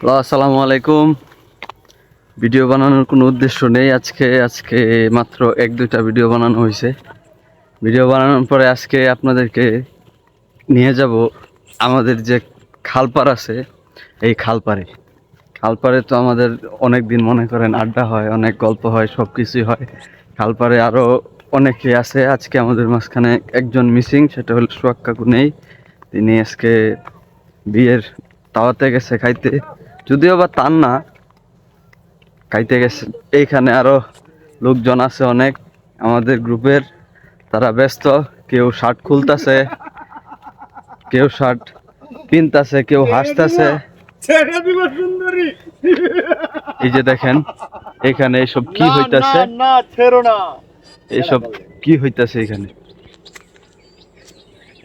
আসসালামু আলাইকুম। ভিডিও বানানোর কোনো উদ্দেশ্য নেই। আজকে মাত্র এক দুইটা ভিডিও বানানো হয়েছে। ভিডিও বানানোর পরে আজকে আপনাদেরকে নিয়ে যাব আমাদের যে খালপাড় আছে, এই খালপাড়ে তো আমাদের অনেক দিন মনে করেন আড্ডা হয়, অনেক গল্প হয়, সব কিছুই হয়। খালপাড়ে আরও অনেকে আছে। আজকে আমাদের মাঝখানে একজন মিসিং, সেটা হলো সোহাগ কাকু নেই। তিনি আজকে বিয়ের দাওয়াতে গেছে খাইতে, যদিও বা তার না, খাইতে গেছে। এইখানে আরো লোকজন আছে অনেক আমাদের গ্রুপের, তারা ব্যস্ত। কেউ শার্ট খুলতাছে, কেউ শার্ট কিনতাছে, কেউ হাসতাছে। এই যে দেখেন এখানে এইসব কি হইতাছে, এইসব কি হইতাছে এখানে।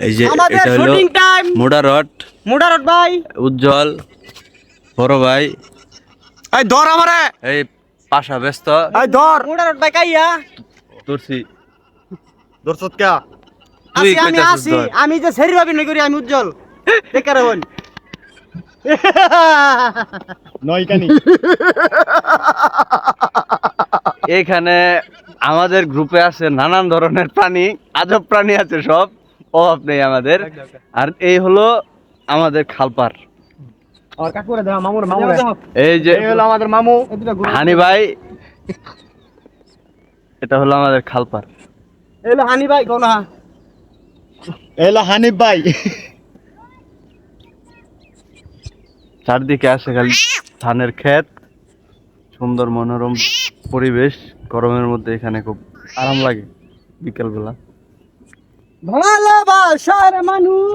এই যে এটা হলো মুডারট ভাই, উজ্জ্বল বড় ভাই। এই ধর আমারে, এই পাশা ব্যস্ত। এই ধর মুডারট ভাই কাইয়া তুরছি ধরছত কে? তুই আসি আমি কইতাছিস আসি, ধর। আমি যে সেরি ভাবি নই করি, আমি উজ্জ্বল বেকার হন নয়কানি। এখানে আমাদের গ্রুপে আছে নানান ধরনের প্রাণী, আজব প্রাণী আছে, সব অভাব নেই আমাদের। আর এই হলো আমাদের খালপাড়। আর কাকুরে দাও, মামুর মামুর এই যে এই হলো আমাদের মামু। হানি ভাই, এটা হলো আমাদের খালপাড়। এই হলো হানি ভাই, কোন হা এই হলো হানিফ ভাই। চারদিকে আছে খালি ধানের ক্ষেত, সুন্দর মনোরম পরিবেশ। গরমের মধ্যে এখানে খুব আরাম লাগে বিকেল বেলা। ভালোবাসার মানুষ।